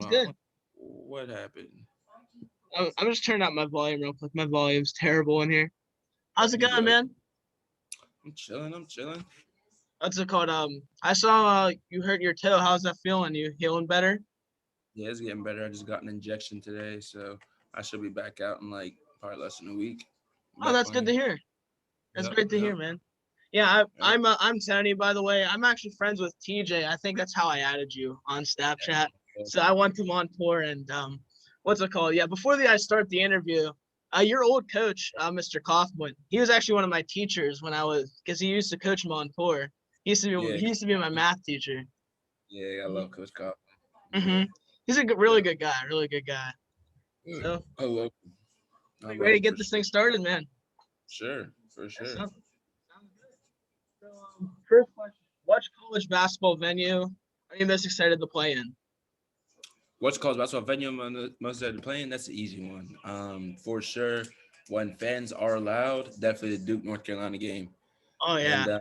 It's good. What happened? I'm just turning up my volume real quick. My volume's terrible in here. How's it You going, good? man? I'm chilling. I'm chilling. What's it called? I saw you hurt your toe. How's that feeling? You healing better? Yeah, it's getting better. I just got an injection today, so I should be back out in like probably less than a week. Oh, Back that's good to playing. hear. That's Yep. great to Yep. hear, man. Yeah, Yep. I'm Tony, by the way. I'm actually friends with TJ. I think that's how I added you on Snapchat. So I went to Montour and what's it called? Yeah, before I start the interview, your old coach, Mr. Kaufman, he was actually one of my teachers when I was because he used to coach Montour. Yeah. He used to be my math teacher. Yeah. I love Coach Kaufman. Yeah. Mm-hmm. He's a really Yeah. good guy, really good guy. Good. So I love him. I we love ready to him get for this sure. thing started, man. Sure. For That sure. sounds good. So, first question: which college basketball venue are you most excited to play in? What's called basketball venue I'm most excited to playing? That's the easy one. For sure. When fans are allowed, definitely the Duke North Carolina game. Oh And yeah.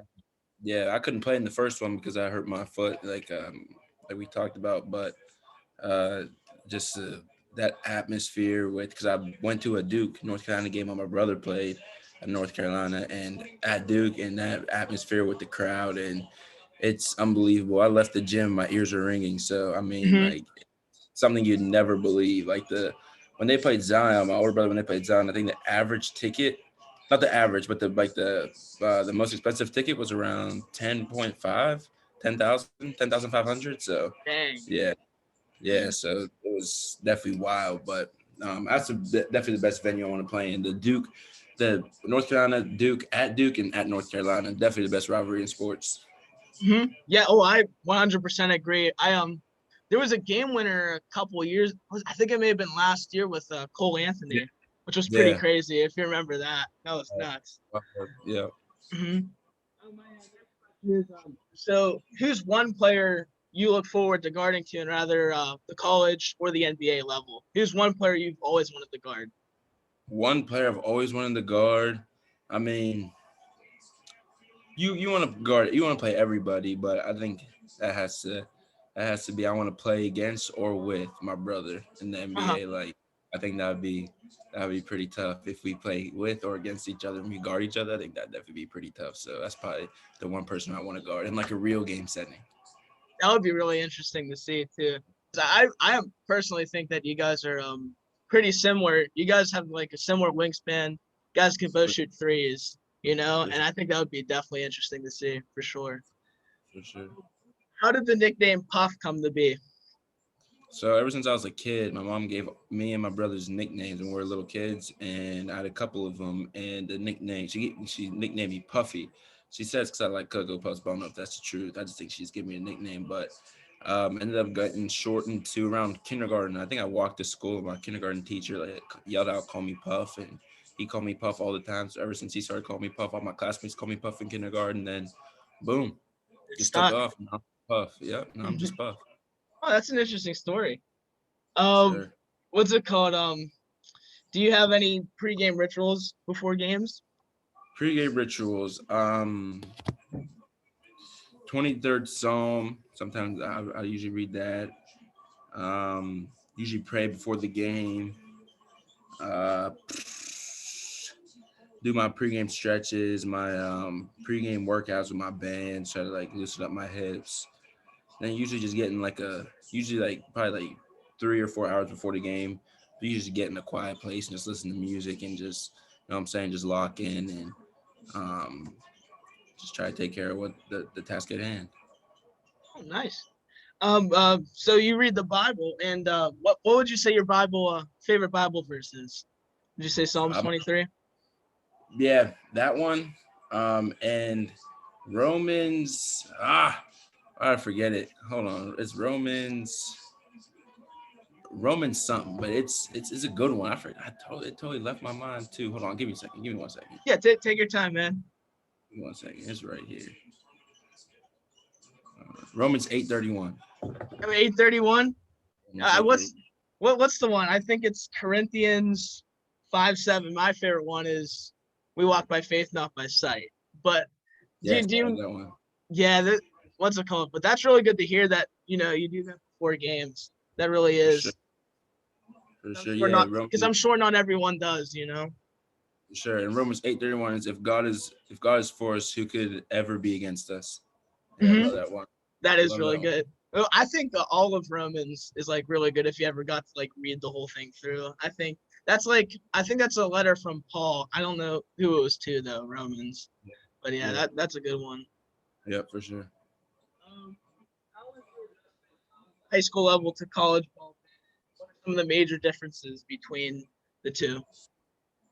yeah, I couldn't play in the first one because I hurt my foot, like we talked about. But uh, just that atmosphere with because I went to a Duke North Carolina game when my brother played at North Carolina and at Duke, and that atmosphere with the crowd and it's unbelievable. I left the gym, my ears are ringing. So I mean, Hmm. like something you'd never believe. Like when they played Zion, my older brother when they played Zion, I think the average ticket, not the average, but the most expensive ticket was around 10.5, 10,500. So Dang. yeah, yeah. So it was definitely wild, but that's definitely the best venue I want to play in. The North Carolina Duke at Duke and at North Carolina, definitely the best rivalry in sports. Hmm. Yeah. Oh, I 100% agree. There was a game winner a couple of years. I think it may have been last year with Cole Yeah. Anthony, which was pretty Yeah. crazy. If you remember that, that was nuts. Yeah. Hmm. My next question is, so who's one player you look forward to guarding to in rather the college or the NBA level? Who's one player you've always wanted to guard? One player I've always wanted to guard. I mean, you want to guard, you want to play everybody, but I think that has to that has to be I want to play against or with my brother in the Uh-huh. NBA. Like I think that would be pretty tough if we play with or against each other and we guard each other. I think that'd definitely be pretty tough. So that's probably the one person I want to guard in like a real game setting. That would be really interesting to see too. 'Cause I personally think that you guys are pretty similar. You guys have like a similar wingspan. You guys can both For, shoot threes, you know, for, and I think that would be definitely interesting to see for sure. for sure. How did the nickname Puff come to be? So ever since I was a kid, my mom gave me and my brothers nicknames when we were little kids, and I had a couple of them. And the nickname she nicknamed me Puffy. She says because I like Cocoa Puffs, but I don't know if that's the truth. I just think she's giving me a nickname, but ended up getting shortened to around kindergarten. I think I walked to school. My kindergarten teacher like yelled out, "Call me Puff," and he called me Puff all the time. So ever since he started calling me Puff, all my classmates call me Puff in kindergarten. Then, boom, It just took stuck. off. Now I'm Puff. Yep. Now I'm just Puff. Oh, that's an interesting story. Sure. What's it called? Do you have any pregame rituals before games? Pre-game rituals. 23rd Psalm. Sometimes I usually read that. Um, Usually pray before the game. Uh, do my pregame stretches, my pregame workouts with my band, try to like loosen up my hips. Then usually just getting usually like probably like 3 or 4 hours before the game. You just get in a quiet place and just listen to music and just, you know what I'm saying, just lock in and um, just try to take care of what the task at hand. Oh, nice. So you read the Bible, and what would you say your Bible favorite Bible verse is? Did you say Psalms Um, 23? yeah, that one. And Romans. I forget it. Hold on. It's Romans something, but it's a good one. It totally left my mind too. Hold on, give me a second. Give me 1 second. Yeah, take your time, man. Give me 1 second. It's right here. Romans 8:31. I mean, 831. Romans 8:30. What's the one? I think it's Corinthians 5:7. My favorite one is we walk by faith, not by sight. But Yes, do I like you that one. yeah, what's it called? But that's really good to hear that, you know, you do that before games. That really For sure. is. For I'm sure. sure Yeah. not, because I'm sure not everyone does. For sure. And Romans 8:31 is if God is for us, who could ever be against us? Yeah, I Hmm. love that one. That I is love really that one. good. Well, I think all of Romans is like really good if you ever got to like read the whole thing through. I think that's a letter from Paul. I don't know who it was to though, Romans. But yeah, Yeah. that's a good one. Yeah, for sure. Um, how was your high school level to college ball? What are some of the major differences between the two?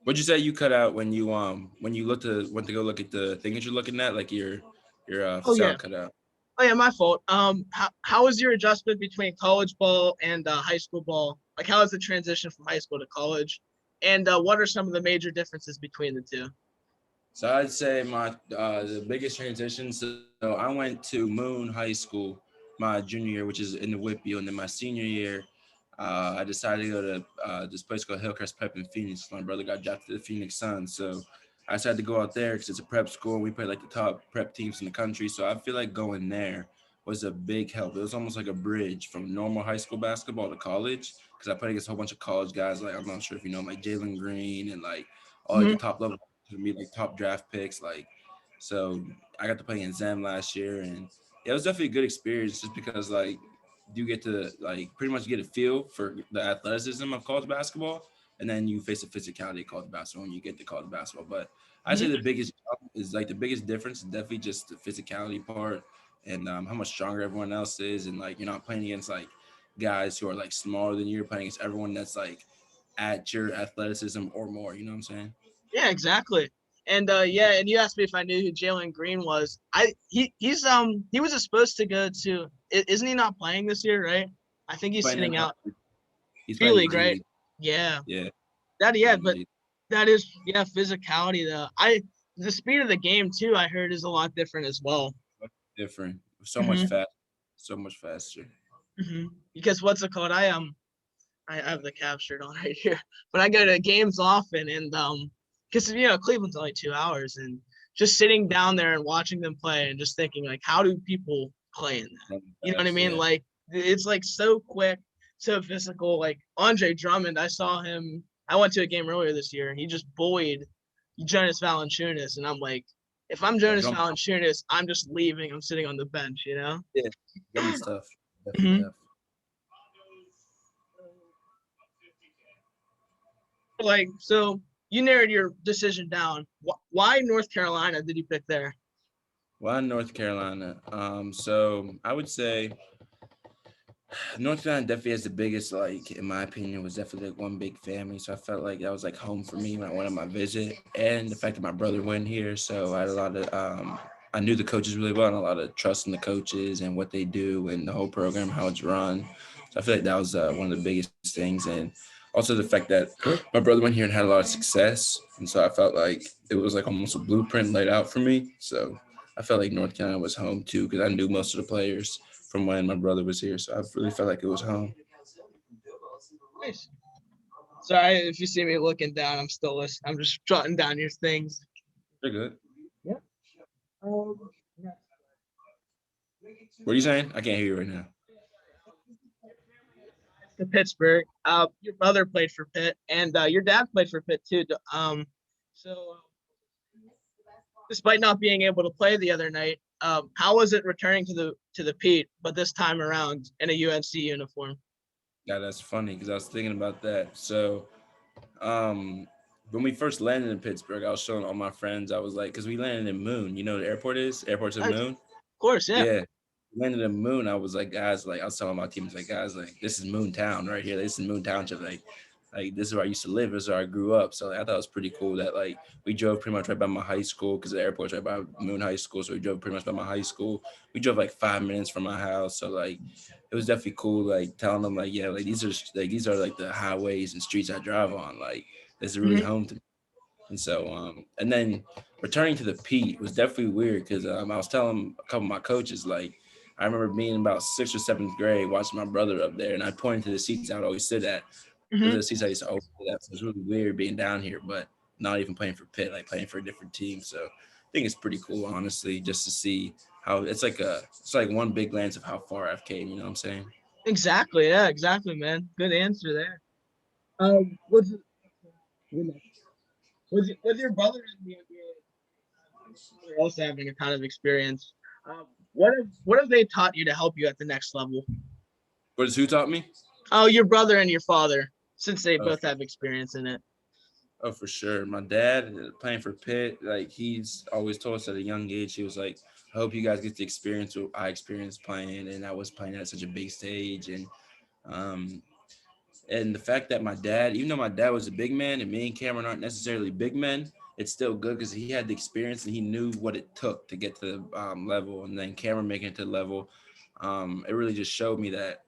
What'd you say you cut out when you went to go look at the thing that you're looking at? Like your Oh yeah. sound cut out. Oh yeah, my fault. How was your adjustment between college ball and high school ball? Like, how is the transition from high school to college? And what are some of the major differences between the two? So I'd say my the biggest transition. So I went to Moon High School my junior year, which is in the Whitfield, and then my senior year, I decided to go to this place called Hillcrest Prep in Phoenix. My brother got drafted to the Phoenix Suns, so I decided to go out there because it's a prep school. And we play like the top prep teams in the country, so I feel like going there was a big help. It was almost like a bridge from normal high school basketball to college because I played against a whole bunch of college guys. Like I'm not sure if you know, like Jalen Green and like all like the Hmm. top level to me like top draft picks. Like so I got to play in Zem last year and yeah, it was definitely a good experience just because like you get to like pretty much get a feel for the athleticism of college basketball and then you face the physicality of college basketball when you get to college basketball. But I say Hmm. the biggest is like the biggest difference is definitely just the physicality part and how much stronger everyone else is and like you're not playing against like guys who are like smaller than you. You're playing against everyone that's like at your athleticism or more. You know what I'm saying? Yeah, exactly. And yeah, and you asked me if I knew who Jalen Green was. He was supposed to go to. Isn't he not playing this year? Right? I think he's Playing in sitting out he's G playing in the League, G right? League. Yeah. Yeah, That playing yeah, in the but G. that is yeah physicality though. The speed of the game too. I heard is a lot different as well. Different, so much Hmm. fast, so much faster. Hmm. Because what's it called? I have the captured on right here. But I go to games often, and because Cleveland's only 2 hours, and just sitting down there and watching them play, and just thinking like, how do people play in that? Running You know what I fast, mean? yeah. Like it's like so quick, so physical. Like Andre Drummond, I saw him. I went to a game earlier this year, and he just bullied Jonas Valanciunas, and I'm like, if I'm Yeah, Jonas drum. Valanciunas, I'm just leaving. I'm sitting on the bench. Yeah, drumming stuff. Definitely Mhm. tough. Like, so you narrowed your decision down. Why North Carolina did you pick there? Well, in North Carolina. So I would say North Carolina definitely has the biggest, like, in my opinion, was definitely like one big family. So I felt like that was like home for me when I went on my visit. And the fact that my brother went here. So I had a lot of, I knew the coaches really well and a lot of trust in the coaches and what they do and the whole program, how it's run. So I feel like that was one of the biggest things. And also the fact that my brother went here and had a lot of success. And so I felt like it was like almost a blueprint laid out for me. So I felt like North Carolina was home too because I knew most of the players from when my brother was here. So I really felt like it was home. Nice. Sorry if you see me looking down. I'm still listening. I'm just jotting down your things. They're good. Yeah. Um, What are you saying? I can't hear you right now. to Pittsburgh. Your brother played for Pitt, and your dad played for Pitt too. So despite not being able to play the other night, how was it returning to the Pete, but this time around in a UNC uniform? Yeah, that's funny because I was thinking about that. So, um, when we first landed in Pittsburgh, I was showing all my friends. I was like, because we landed in Moon. You know what the airport is? Airport's in Of Moon. course, yeah. Yeah. We landed in Moon. I was like, guys, like I was telling my teams, like, guys, like this is Moon Town right here. This is Moon Township. Like this is where I used to live. This is where I grew up. So like, I thought it was pretty cool that like we drove pretty much right by my high school because the airport's right by Moon High School. So we drove pretty much by my high school. We drove like 5 minutes from my house. So like it was definitely cool. Like telling them like yeah, like these are like the highways and streets I drive on. Like this is really Hmm. home to me. And so, and then returning to the Pete was definitely weird because I was telling a couple of my coaches, like, I remember being about sixth or seventh grade watching my brother up there, and I pointed to the seats I would always sit at. Those are Hmm. the seats I used to always sit at. So it was really weird being down here, but not even playing for Pitt, like playing for a different team. So I think it's pretty cool, honestly, just to see how it's like one big glance of how far I've came. You know what I'm saying? Exactly. Yeah, exactly, man. Good answer there. Was was your brother in the NBA? They're also having a ton of experience. What have they taught you to help you at the next level? What is who taught me? Oh, your brother and your father, since they Oh, both have experience in it. oh, for sure. My dad playing for Pitt, like he's always told us at a young age, he was like, I hope you guys get to experience what I experienced playing, and I was playing at such a big stage, um, and the fact that my dad, even though my dad was a big man and me and Cameron aren't necessarily big men, it's still good because he had the experience and he knew what it took to get to the level. And then Cameron making it to the level, it really just showed me that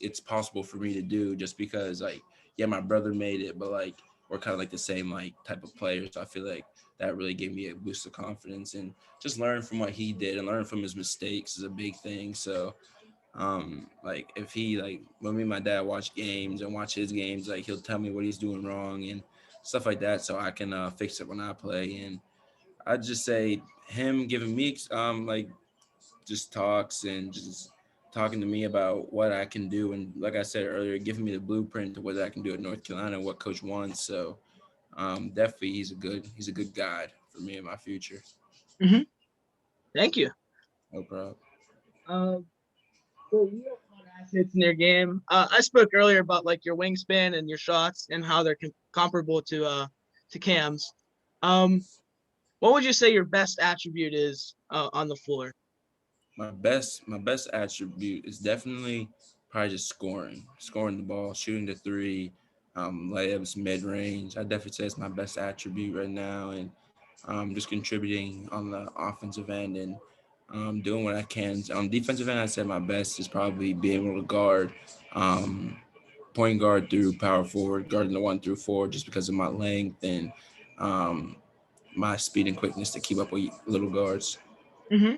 it's possible for me to do just because like yeah, my brother made it, but like we're kind of like the same like type of players. So I feel like that really gave me a boost of confidence and just learn from what he did and learn from his mistakes is a big thing. So like if he like when me and my dad watch games and watch his games, like he'll tell me what he's doing wrong and stuff like that so I can fix it when I play. And I'd just say him giving me like just talks and just talking to me about what I can do, and like I said earlier, giving me the blueprint to what I can do at North Carolina and what coach wants. So definitely he's a good guide for me in my future. Hmm. Thank you. No problem. Um, so you have a lot of assets in your game. I spoke earlier about like your wingspan and your shots and how they're comparable to Cam's. Um, what would you say your best attribute is on the floor? My best attribute is definitely probably just scoring the ball, shooting the three, layups, mid range. I definitely say it's my best attribute right now, and just contributing on the offensive end and doing what I can. On defensive end, I said my best is probably being able to guard, um, point guard through power forward, guarding the 1 through 4, just because of my length and um, my speed and quickness to keep up with little guards. Hmm.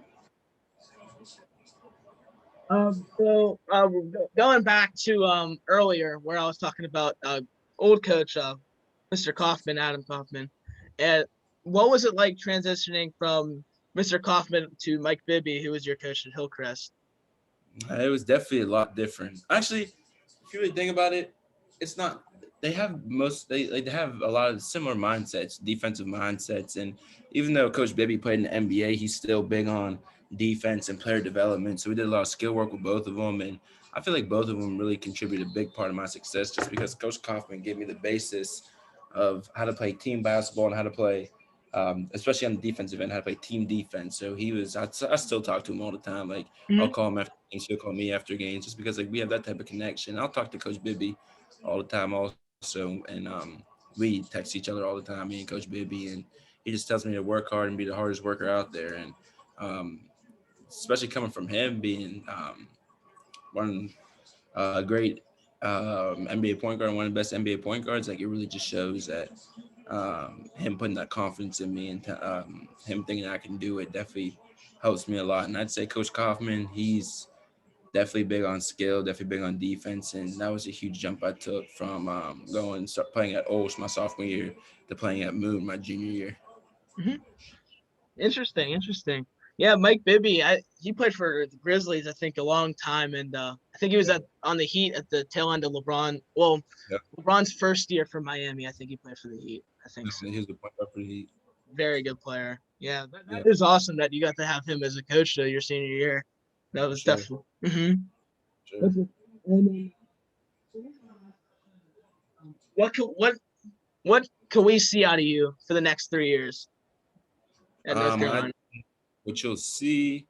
Going back to earlier where I was talking about old coach Mr. Kaufman, Adam Kaufman, and what was it like transitioning from Mr. Kaufman to Mike Bibby, who was your coach at Hillcrest? It was definitely a lot different. Actually, if you really think about it, it's not. They have a lot of similar mindsets, defensive mindsets, and even though Coach Bibby played in the NBA, he's still big on defense and player development. So we did a lot of skill work with both of them, and I feel like both of them really contributed a big part of my success, just because Coach Kaufman gave me the basis of how to play team basketball and how to play especially on the defensive end, how to play team defense. So I still talk to him all the time. Like I'll Hmm. call him after games, he'll call me after games, just because like we have that type of connection. I'll talk to Coach Bibby all the time also, and we text each other all the time, me and Coach Bibby, and he just tells me to work hard and be the hardest worker out there. And um, especially coming from him being one great NBA point guard, one of the best NBA point guards, like it really just shows that him putting that confidence in me and him thinking I can do it definitely helps me a lot. And I'd say Coach Kaufman, he's definitely big on skill, definitely big on defense, and that was a huge jump I took from going start playing at Olsh my sophomore year to playing at Moon my junior year. Hmm. Interesting, interesting. Yeah, Mike Bibby, he played for the Grizzlies, I think, a long time, and I think he was Yeah, at on the Heat at the tail end of LeBron. Well, yeah, LeBron's first year for Miami, I think he played for the Heat. I think so. definitely. He was the point guard for the Heat. Very good player. Yeah, Yeah, that is awesome that you got to have him as a coach though your senior year. That for was sure, definitely. Hmm. sure. What can what can we see out of you for the next 3 years at North I Carolina? what you'll see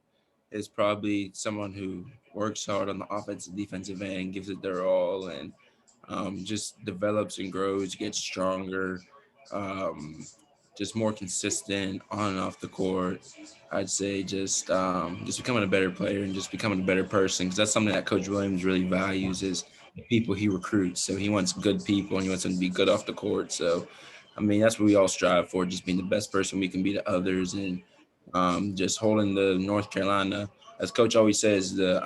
is probably someone who works hard on the offensive defensive end, gives it their all, and just develops and grows, gets stronger, um, just more consistent on and off the court. I'd say just becoming a better player and just becoming a better person, because that's something that Coach Williams really values is the people he recruits. So he wants good people and he wants them to be good off the court. So I mean that's what we all strive for, just being the best person we can be to others and just holding the North Carolina, as Coach always says, the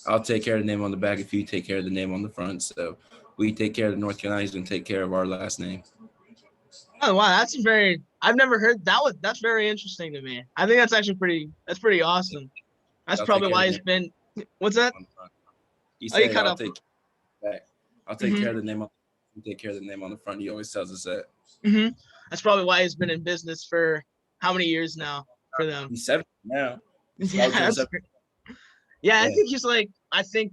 I'll take care of the name on the back if you take care of the name on the front. So we take care of the North Carolina. He's going to take care of our last name. Oh wow, I've never heard that was that's very interesting to me. I think that's actually pretty awesome. That's I'll take probably care of why the he's name been what's that? on the front. He Oh, you said, cut "I'll off. take back. I'll take Mm-hmm. care of the name. Take care of the name on the front." He always tells us that. Mm-hmm. That's probably why he's been in business for how many years now for them. He's 70 now. He's Yeah, about to turn that's 70. great. Yeah, I Yeah, think he's like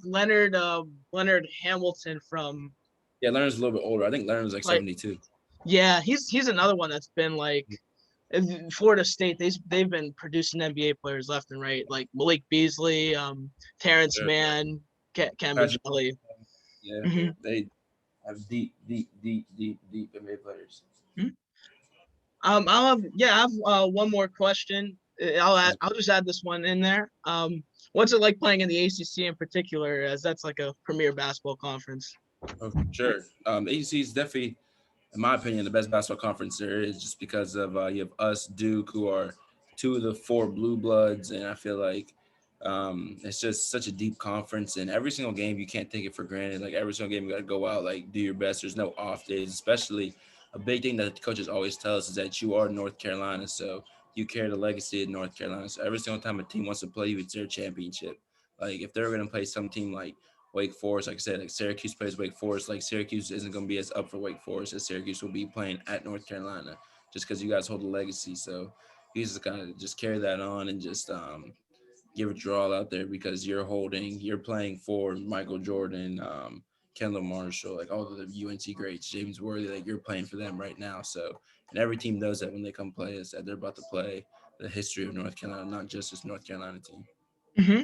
Leonard Hamilton from yeah. Leonard's a little bit older. I think Leonard's like like 72. yeah, he's another one that's been like in Florida State. They've been producing NBA players left and right, like Malik Beasley, Terrence Sure. Mann, Kemba Patrick, Jelly. yeah, Mm-hmm. they have deep NBA players. I have one more question. I'll just add this one in there. What's it like playing in the ACC in particular, as that's like a premier basketball conference? Oh, for sure. The ACC is definitely, in my opinion, the best basketball conference there is, just because of you have us, Duke, who are two of the four blue bloods, and I feel like it's just such a deep conference. And every single game, you can't take it for granted. Like every single game, you got to go out, like do your best. There's no off days. Especially a big thing that the coaches always tell us is that you are North Carolina, so you carry the legacy of North Carolina. So every single time a team wants to play you, it's their championship. Like if they're going to play some team like Wake Forest, like I said, like Syracuse plays Wake Forest. Like Syracuse isn't going to be as up for Wake Forest as Syracuse will be playing at North Carolina, just because you guys hold the legacy. So you just kind of just carry that on and just give it your all out there, because you're playing for Michael Jordan, Kendall Marshall, like all of the UNC greats, James Worthy, like you're playing for them right now. So, and every team knows that when they come play us, that they're about to play the history of North Carolina, not just this North Carolina team. Mm-hmm.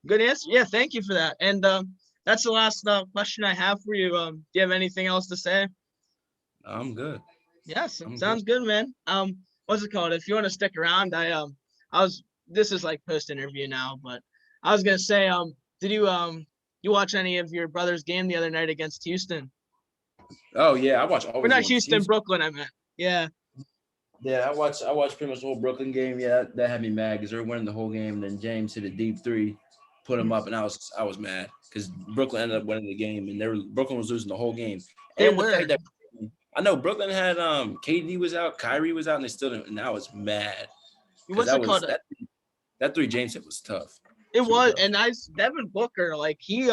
Good answer. Yeah, thank you for that. And that's the last question I have for you. Do you have anything else to say? I'm good. Yes, I'm good. sounds good, man. What's it called? If you want to stick around, I was. This is like post interview now, but I was gonna say, did you watch any of your brother's game the other night against Houston? Oh yeah, I watch all Or his not games. Houston, Brooklyn. I meant. Yeah. Yeah, I watched pretty much the whole Brooklyn game. Yeah, that had me mad because they were winning the whole game. And then James hit a deep three, put him up, and I was mad because Brooklyn ended up winning the game, and Brooklyn was losing the whole game. They And the were. fact that I know Brooklyn had KD was out, Kyrie was out, and they still didn't. And I was mad because What's it called? that three James hit was tough, It super was, tough. and Devin Booker, like he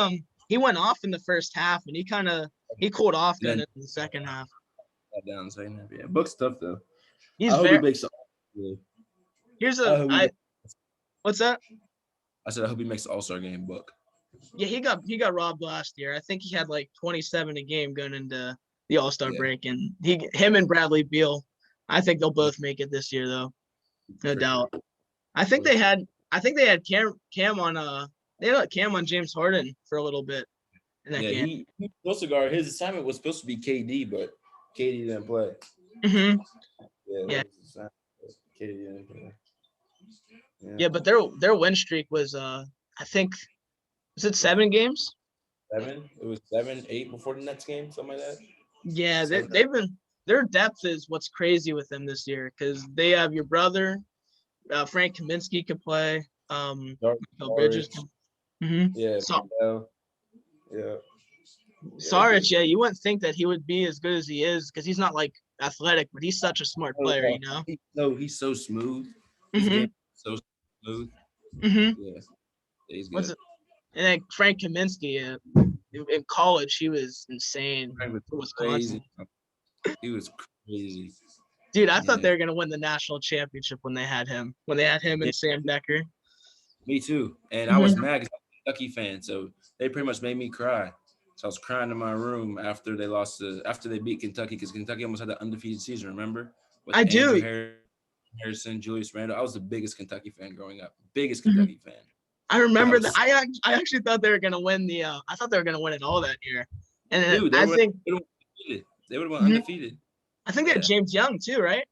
went off in the first half, and he cooled off And going then into the second half. down saying that, yeah, Book's tough though. He's I hope he very. makes. Yeah. Here's I a hope he. I. What's that? I said I hope he makes the All-Star game, Book. Yeah, he got robbed last year. I think he had like 27 a game going into the All-Star Yeah, break, and him and Bradley Beal. I think they'll both make it this year, though, no for sure. doubt. I think For they sure. had I think they had Cam on they had Cam on James Harden for a little bit in that Yeah, game. he was supposed to guard. His assignment was supposed to be KD, but KD didn't play. Hmm. Yeah, that Yeah, was his assignment. KD didn't play. Yeah, yeah, but their win streak was I think was it 7 games? 7. It was 7, 8 before the next game, something like that. Yeah, Seven. they've been their depth is what's crazy with them this year because they have your brother Frank Kaminsky can play. Dark Michael Bridges Norwich. can. Mm-hmm. Yeah, So Mandel. Yeah, yeah, they're Saric, good. yeah, you wouldn't think that he would be as good as he is because he's not like athletic, but he's such a smart player, you know. No, he's so smooth. His game Mm-hmm. is so smooth. Mm-hmm. Yeah, he's What's good. it? And then Frank Kaminsky in college, he was insane Frank was for Wisconsin. crazy. He was crazy. Dude, I thought Yeah. they were gonna win the national championship when they had him. When they had him Yeah, and Sam Decker. me too. And I was Mm-hmm. mad because I'm a Kentucky fan, so they pretty much made me cry. So I was crying in my room after they beat Kentucky, because Kentucky almost had the undefeated season. Remember, with I Andrew do. Harrison, Julius Randle. I was the biggest Kentucky fan growing up. Biggest Mhm. Kentucky fan. I I remember that. was, I actually thought they were gonna win the. I thought they were gonna win it all that year, and then dude, I think they would undefeated. They would have been mhm, undefeated. I think they had Yeah, James Young too, right?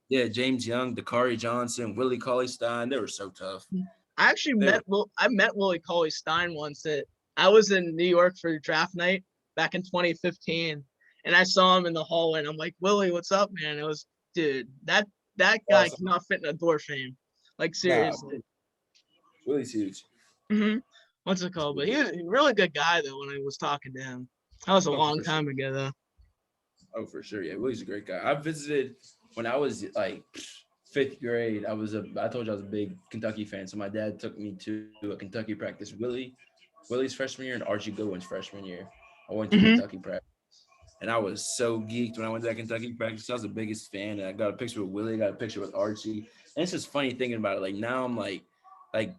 yeah. James Young, Dakari Johnson, Willie Cauley Stein. They were so tough. I actually They were. met Willie Cauley Stein once. I was in New York for draft night back in 2015, and I saw him in the hallway, and I'm like, Willie, what's up, man? It was, dude, that guy Awesome. cannot fit in a door frame, like Nah, seriously. Willie's huge. Hmm. What's it called? But he was a really good guy though when I was talking to him. That was a Oh, long for sure. time ago though. Oh, for sure. Yeah, Willie's a great guy. I visited when I was like fifth grade. I told you I was a big Kentucky fan, so my dad took me to a Kentucky practice. Willie Willie's freshman year and Archie Goodwin's freshman year. I went to Hmm. Kentucky practice. And I was so geeked when I went to that Kentucky practice. I was the biggest fan. And I got a picture with Willie, got a picture with Archie. And it's just funny thinking about it. Like now I'm like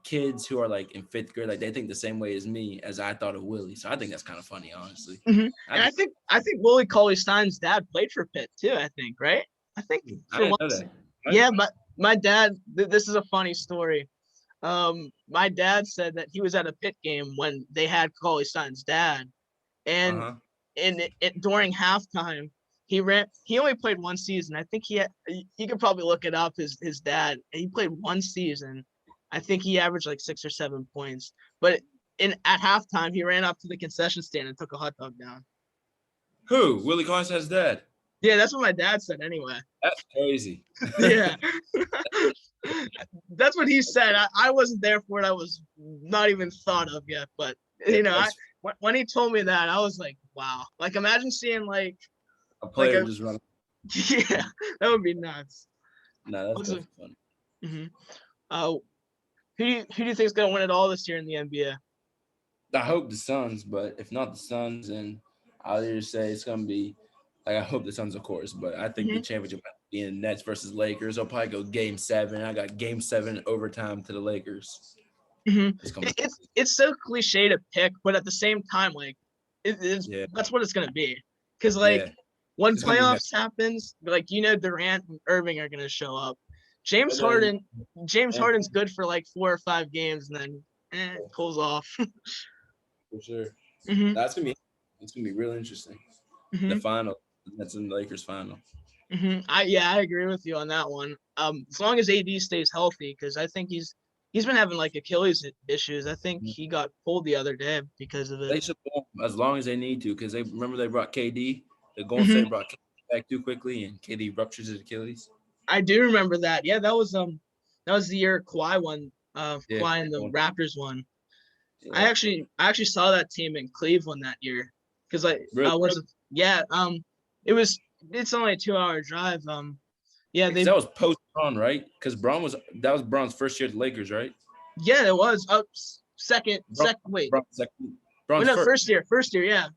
kids who are like in 5th grade, like they think the same way as me as I thought of Willie. So I think that's kind of funny, honestly. Hmm. I And think I think Willie Cauley-Stein's dad played for Pitt too. I think, right? I think I for didn't know once. that. Yeah, but my dad. This is a funny story. My dad said that he was at a Pitt game when they had Cauley-Stein's dad, and Uh-huh. during halftime, he ran. He only played one season. I think he had. You could probably look it up. His dad. He played one season. I think he averaged like 6 or 7 points. But at halftime, he ran up to the concession stand and took a hot dog down. Who? Willie Cauley-Stein's dad. Yeah, that's what my dad said. Anyway. That's crazy. Yeah. That's what he said. I wasn't there for it. I was not even thought of yet. But when he told me that, I was like, wow. Like imagine seeing like a like player just running. yeah, that would be nuts. No, that's definitely funny. Mm-hmm. Who do you think is gonna win it all this year in the NBA? I hope the Suns, but if not the Suns, then I'll either say it's gonna be like I hope the Suns, of course, but I think the championship might be in Nets versus Lakers. I'll probably go Game 7. I got Game 7 overtime to the Lakers. Mm-hmm. It's so cliche to pick, but at the same time, like that's what it's gonna be. Because like when playoffs happens, like Durant and Irving are gonna show up. James Harden's good for like 4 or 5 games, and then pulls off. For sure. Mm-hmm. It's gonna be real interesting. Mm-hmm. The final, that's in the Lakers final. Mm-hmm. I agree with you on that one. As long as AD stays healthy, because I think he's been having like Achilles issues. I think he got pulled the other day because of it. They should pull him as long as they need to, because they brought KD. The Golden State brought KD back too quickly, and KD ruptures his Achilles. I do remember that. Yeah, that was the year Kawhi won. Kawhi and the Raptors won. Yeah. I actually saw that team in Cleveland that year because it's only a 2-hour drive. That was post Bron, right? Because that was Bron's first year at the Lakers, right? Yeah, it was. Second. First year. Yeah.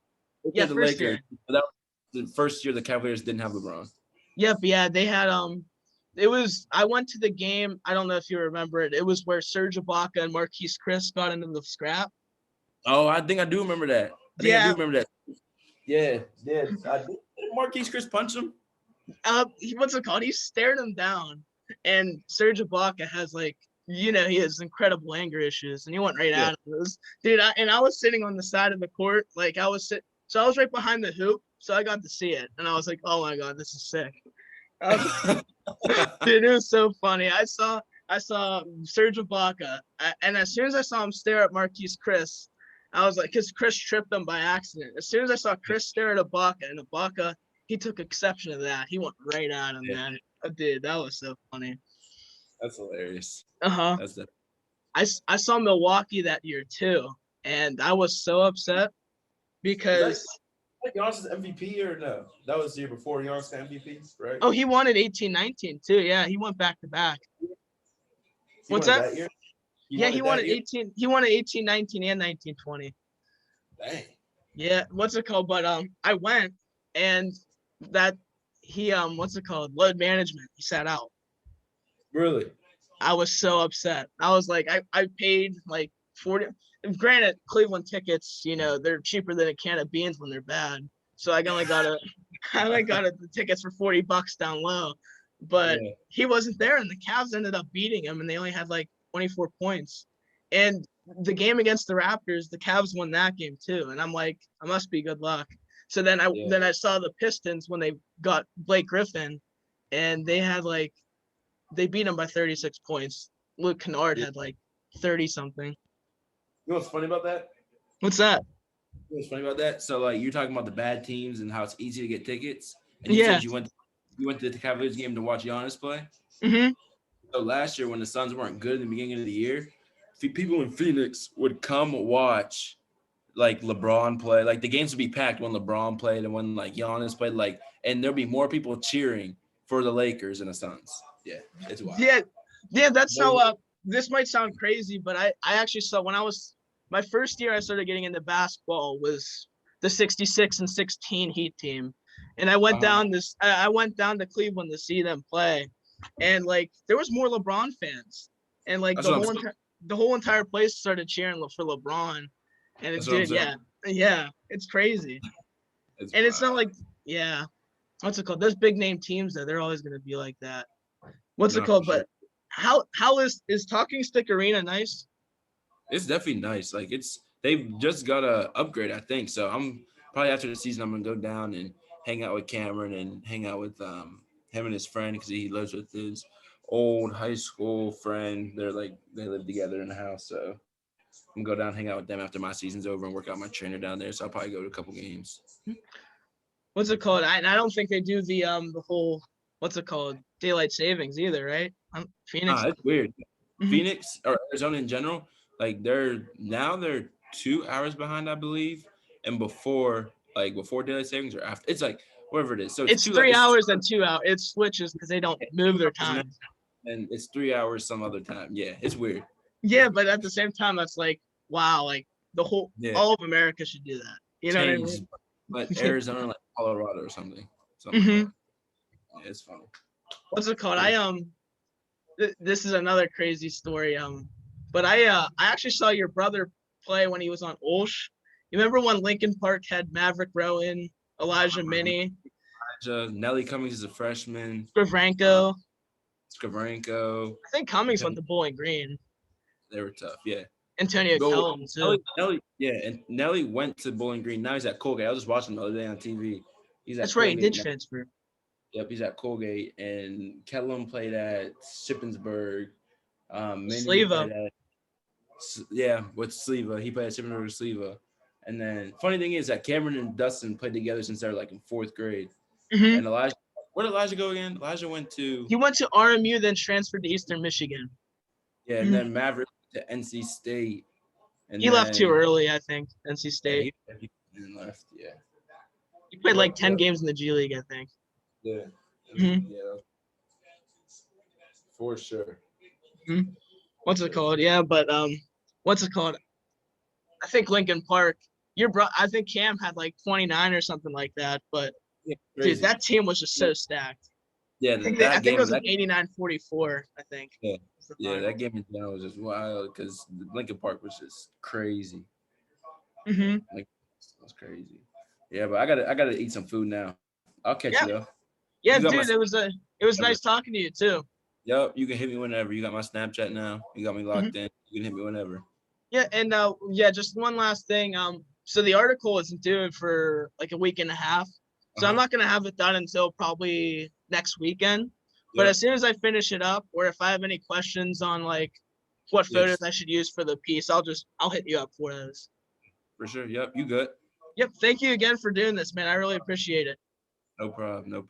Yeah, the first Lakers. year. That was the first year the Cavaliers didn't have LeBron. Yep. Yeah, they had I went to the game. I don't know if you remember it. It was where Serge Ibaka and Marquise Chris got into the scrap. Oh, I think I do remember that. I do remember that. Yeah. Did Marquise Chris punch him? What's it called? He stared him down, and Serge Ibaka has he has incredible anger issues, and he went right at him. I was sitting on the side of the court, so I was right behind the hoop, so I got to see it, and I was like, oh my god, this is sick. Dude, it was so funny. I saw Serge Ibaka, and as soon as I saw him stare at Marquise Chris, I was like, because Chris tripped him by accident. As soon as I saw Chris stare at Ibaka, and Ibaka, he took exception to that. He went right at him, man. Dude, that was so funny. That's hilarious. I saw Milwaukee that year too, and I was so upset because Giannis MVP or no? That was the year before Giannis got MVP, right? Oh, he won it 18-19 too. Yeah, he went back to back. What's that? Year? He won it 18. He won it 18-19 and 19-20. Dang. Yeah, what's it called? But I went, and that he what's it called? Load management. He sat out. Really? I was so upset. I was like, I paid like 40. Granted, Cleveland tickets, they're cheaper than a can of beans when they're bad. So I only got the tickets for $40 down low. But he wasn't there, and the Cavs ended up beating him, and they only had like 24 points. And the game against the Raptors, the Cavs won that game too. And I'm like, I must be good luck. So then I saw the Pistons when they got Blake Griffin, and they beat him by 36 points. Luke Kennard had like 30 something. You know what's funny about that? What's that? You know what's funny about that? So you're talking about the bad teams and how it's easy to get tickets. And you said you went to the Cavaliers game to watch Giannis play. Mm-hmm. So last year when the Suns weren't good in the beginning of the year, people in Phoenix would come watch like LeBron play. Like the games would be packed when LeBron played and when like Giannis played. And there'd be more people cheering for the Lakers and the Suns. Yeah, it's wild. Yeah, that's how. This might sound crazy, but I actually saw when I was my first year I started getting into basketball was the 66 and 16 Heat team. And I went I went down to Cleveland to see them play. And like there was more LeBron fans. And like That's what I'm saying. the whole entire place started cheering for LeBron. And That's it what I'm did, saying. yeah, it's crazy. It's And it's not wild. like, yeah, what's it called? Those big name teams though, they're always gonna be like that. What's it No, called? for sure. But how is Talking Stick Arena nice? It's definitely nice. Like they've just got a upgrade, I think. So I'm probably after the season, I'm gonna go down and hang out with Cameron and hang out with him and his friend because he lives with his old high school friend. They live together in the house. So I'm gonna go down, hang out with them after my season's over, and work out my trainer down there. So I'll probably go to a couple games. What's it called? I don't think they do the whole what's it called daylight savings either, right? Phoenix. It's weird. Mhm. Phoenix or Arizona in general, like they're 2 hours behind, I believe, and before daylight savings or after, it's like whatever it is. So it's It's two, 3 hours and 2 hours. It switches because they don't move their 2 hours times. and it's 3 hours some other time. Yeah, it's weird. Yeah, but at the same time, that's like wow, like Yeah, all of America should do that. You know what I changes, mean? but Arizona like Colorado or something like hmm that. Yeah, it's funny. What's it called? Yeah. This is another crazy story. But I actually saw your brother play when he was on Olsh. You remember when Lincoln Park had Maverick Rowan, Elijah Minnie, Nelly Cummings is a freshman. Skravrenko? Skavarenko. I think Cummings went to Bowling Green. They were tough. Yeah. Antonio Go Kellum too. Yeah, and Nelly went to Bowling Green. Now he's at Colgate. I was just watching the other day on TV. He's at That's right. He did Colgate now. transfer. Yep, he's at Colgate, and Kellum played at Shippensburg. Minnie Sleva. played at with Sleva. He played at Shippensburg with Sleva. And then funny thing is that Cameron and Dustin played together since they were like in fourth grade. Mm-hmm. And Elijah, where did Elijah go again? Elijah went to He went to RMU, then transferred to Eastern Michigan. and then Maverick to NC State. And he left too then early, I think. NC State. he left. Yeah. He played like 10 games in the G League, I think. Yeah. Mm-hmm. Yeah. For sure. Mm-hmm. What's it called? Yeah, but what's it called? I think Lincoln Park. I think Cam had like 29 or something like that. But dude, that team was just so stacked. Yeah, I think it was like 89-44. I think. Yeah, that game in general was just wild because Lincoln Park was just crazy. Mm-hmm. Like, it was crazy. Yeah, but I gotta eat some food now. I'll catch you though. Yeah, dude, it was nice talking to you too. Yep, you can hit me whenever. You got my Snapchat now. You got me locked in. You can hit me whenever. Yeah, and just one last thing. So the article isn't due for like a week and a half. So I'm not gonna have it done until probably next weekend. But as soon as I finish it up, or if I have any questions on like what photos I should use for the piece, I'll hit you up for those. For sure. Yep, you good. Yep. Thank you again for doing this, man. I really appreciate it. No problem.